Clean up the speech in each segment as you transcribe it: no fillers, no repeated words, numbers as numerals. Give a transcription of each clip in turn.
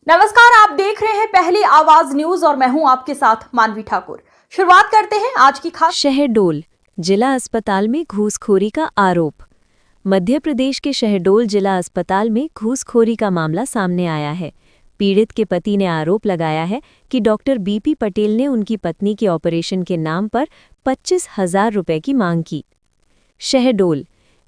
नमस्कार, आप देख रहे हैं पहली आवाज न्यूज और मैं हूं आपके साथ मानवी ठाकुर। शुरुआत करते हैं आज की खास। शहडोल जिला अस्पताल में घूसखोरी का आरोप। मध्य प्रदेश के शहडोल जिला अस्पताल में घूसखोरी का मामला सामने आया है। पीड़ित के पति ने आरोप लगाया है कि डॉक्टर बीपी पटेल ने उनकी पत्नी के ऑपरेशन के नाम पर 25,000 रुपए की मांग की। शहडोल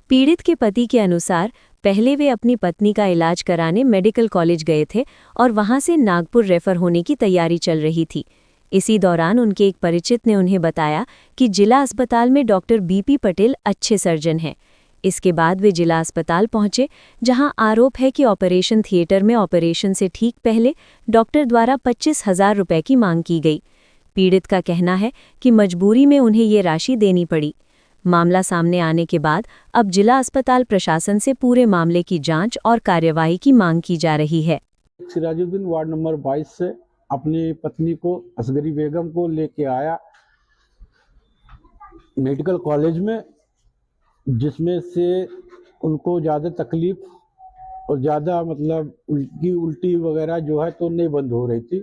पीड़ित के पति के अनुसार पहले वे अपनी पत्नी का इलाज कराने मेडिकल कॉलेज गए थे और वहां से नागपुर रेफर होने की तैयारी चल रही थी। इसी दौरान उनके एक परिचित ने उन्हें बताया कि जिला अस्पताल में डॉक्टर बीपी पटेल अच्छे सर्जन हैं। इसके बाद वे जिला अस्पताल पहुंचे, जहां आरोप है कि ऑपरेशन थिएटर में ऑपरेशन से ठीक पहले डॉक्टर द्वारा 25,000 रुपए की मांग की गई। पीड़ित का कहना है कि मजबूरी में उन्हें ये राशि देनी पड़ी। मामला सामने आने के बाद अब जिला अस्पताल प्रशासन से पूरे मामले की जांच और कार्यवाही की मांग की जा रही है। सिराजुद्दीन वार्ड नंबर 22 से अपनी पत्नी को असगरी बेगम को लेके आया मेडिकल कॉलेज में, जिसमें से उनको ज़्यादा तकलीफ और ज़्यादा मतलब उल्टी वगैरह जो है तो नहीं बंद हो रही थी।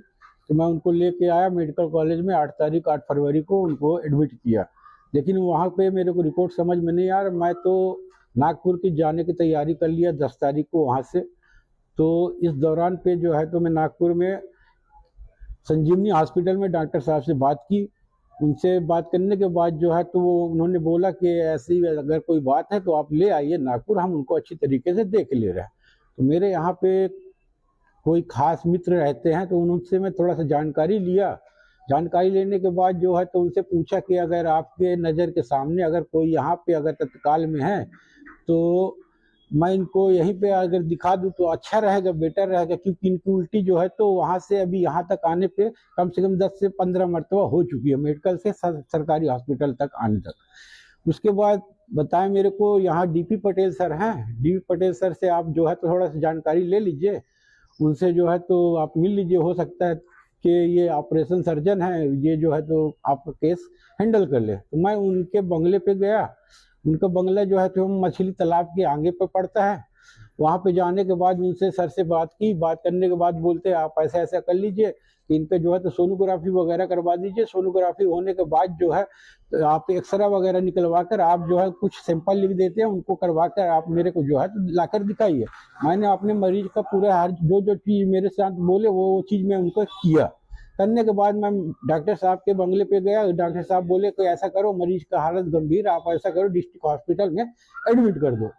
तो मैं उनको लेके आया मेडिकल कॉलेज में 8 फरवरी को उनको एडमिट किया। लेकिन वहाँ पे मेरे को रिपोर्ट समझ में नहीं आ रहा। मैं तो नागपुर की जाने की तैयारी कर लिया 10 तारीख को वहाँ से। तो इस दौरान पे जो है तो मैं नागपुर में संजीवनी हॉस्पिटल में डॉक्टर साहब से बात की। उनसे बात करने के बाद जो है तो वो उन्होंने बोला कि ऐसी अगर कोई बात है तो आप ले आइए नागपुर, हम उनको अच्छी तरीके से देख ले रहे हैं। तो मेरे यहाँ पे कोई खास मित्र रहते हैं तो उनसे मैं थोड़ा सा जानकारी लिया। जानकारी लेने के बाद जो है तो उनसे पूछा कि अगर आपके नज़र के सामने अगर कोई यहाँ पे अगर तत्काल में है तो मैं इनको यहीं पे अगर दिखा दूं तो अच्छा रहेगा, बेटर रहेगा, क्योंकि इनकी उल्टी जो है तो वहाँ से अभी यहाँ तक आने पे कम से कम 10 से 15 मरतबा हो चुकी है, मेडिकल से सरकारी हॉस्पिटल तक आने तक। उसके बाद बताएं मेरे को यहाँ डीपी पटेल सर हैं, डीपी पटेल सर से आप जो है तो थोड़ा सा जानकारी ले लीजिए, उनसे जो है तो आप मिल लीजिए। हो सकता है कि ये ऑपरेशन सर्जन है, ये जो है तो आपका केस हैंडल कर ले। तो मैं उनके बंगले पे गया। उनका बंगला जो है तो मछली तालाब के आगे पे पड़ता है। वहाँ पे जाने के बाद उनसे सर से बात की। बात करने के बाद बोलते आप ऐसा ऐसा कर लीजिए कि इन पे जो है तो सोनोग्राफी वगैरह करवा दीजिए। सोनोग्राफी होने के बाद जो है तो आप एक्सरा वगैरह निकलवा कर आप जो है कुछ सैंपल लिख देते हैं, उनको करवा कर आप मेरे को जो है तो लाकर दिखाइए। मैंने अपने मरीज का पूरा हर जो चीज़ मेरे साथ बोले वो चीज़ मैं उनको किया। करने के बाद मैं डॉक्टर साहब के बंगले पे गया। डॉक्टर साहब बोले कि ऐसा करो, मरीज का हालत गंभीर, आप ऐसा करो डिस्ट्रिक्ट हॉस्पिटल में एडमिट कर दो।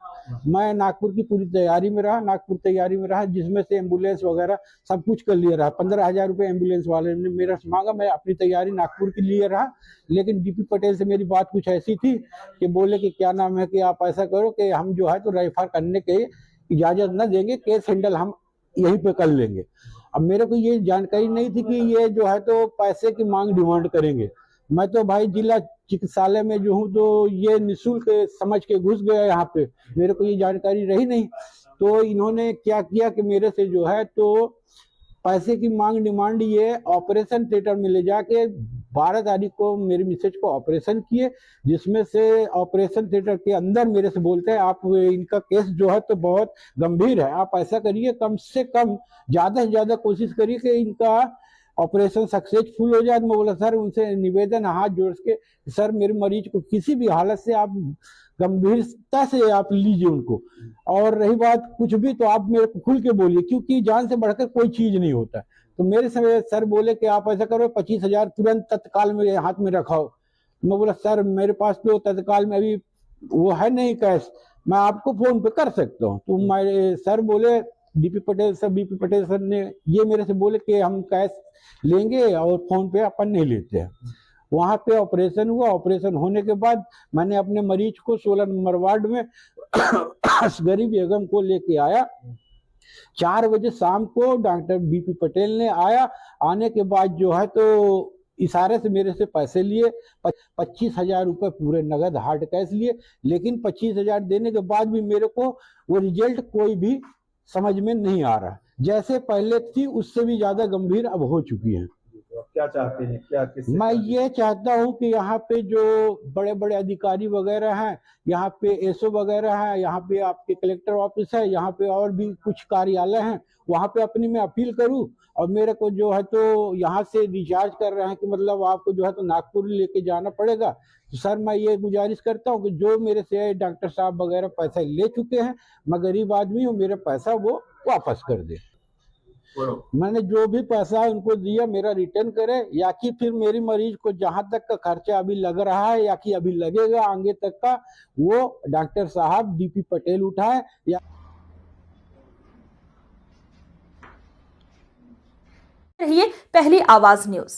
मैं नागपुर की पूरी तैयारी में रहा, नागपुर तैयारी में रहा, जिसमें से एम्बुलेंस वगैरह सब कुछ कर लिया रहा। 15,000 रुपये एम्बुलेंस वाले ने मेरा मांगा। मैं अपनी तैयारी नागपुर के लिए रहा। लेकिन डीपी पटेल से मेरी बात कुछ ऐसी थी कि बोले कि क्या नाम है कि आप ऐसा करो कि हम जो है तो रेफर करने के इजाजत न देंगे, केस हैंडल हम यहीं पे कर लेंगे। अब मेरे को ये जानकारी नहीं थी कि ये जो है तो पैसे की मांग डिमांड करेंगे। मैं तो भाई जिला चिकित्सालय में जो हूँ तो ये निःशुल्क समझ के घुस गया यहाँ पे, मेरे को ये जानकारी रही नहीं। तो इन्होंने क्या किया कि मेरे से जो है तो पैसे की मांग डिमांड ये ऑपरेशन थिएटर में ले जाके 12 तारीख को मेरी मिसेज को ऑपरेशन किए, जिसमें से ऑपरेशन थिएटर के अंदर मेरे से बोलते हैं आप इनका केस जो है तो बहुत गंभीर है, आप ऐसा करिए कम से कम ज़्यादा से ज़्यादा कोशिश करिए कि इनका ऑपरेशन सक्सेसफुल हो जाए। मैं बोला सर उनसे निवेदन हाथ जोड़ के, सर मेरे मरीज को किसी भी हालत से आप गंभीरता से आप लीजिए उनको, और रही बात कुछ भी तो आप मेरे को खुल के बोलिए, क्योंकि जान से बढ़कर कोई चीज नहीं होता। तो मेरे से सर बोले कि आप ऐसा करो 25,000 तुरंत तत्काल मेरे हाथ में रखाओ। मैं बोला सर मेरे पास तो तत्काल में अभी वो है नहीं कैश, मैं आपको फोन पे कर सकता हूँ। तो मेरे सर बोले बीपी पटेल सर ने ये मेरे से बोले कि हम कैश लेंगे और फोन पे अपन नहीं लेते हैं। वहाँ पे ऑपरेशन हुआ। ऑपरेशन होने के बाद मैंने अपने मरीज को 16 नंबर वार्ड में असगरी बेगम को लेके आया। 4 बजे शाम को डॉक्टर बीपी पटेल ने आया। आने के बाद जो है तो इशारे से मेरे से पैसे लिए, 25,000 रुपये पूरे नगद हार्ड कैश लिए। लेकिन 25,000 देने के बाद भी मेरे को वो रिजल्ट कोई भी समझ में नहीं आ रहा। जैसे पहले थी उससे भी ज्यादा गंभीर अब हो चुकी है। क्या चाहते हैं, क्या किस मैं ये चाहता हूँ कि यहाँ पे जो बड़े बड़े अधिकारी वगैरह हैं, यहाँ पे एसओ वगैरह हैं, यहाँ पे आपके कलेक्टर ऑफिस है, यहाँ पे और भी कुछ कार्यालय हैं, वहाँ पे अपनी मैं अपील करूँ। और मेरे को जो है तो यहाँ से डिस्चार्ज कर रहे हैं कि मतलब आपको जो है तो नागपुर लेके जाना पड़ेगा। तो सर मैं ये गुजारिश करता हूँ कि जो मेरे से डॉक्टर साहब वगैरह पैसा ले चुके हैं, मैं गरीब आदमी हूँ, मेरा पैसा वो वापस कर दे। मैंने जो भी पैसा है उनको दिया, मेरा रिटर्न करे, या कि फिर मेरी मरीज को जहां तक का खर्चा अभी लग रहा है या कि अभी लगेगा आगे तक का, वो डॉक्टर साहब डीपी पटेल उठाए या रहिए पहली आवाज न्यूज।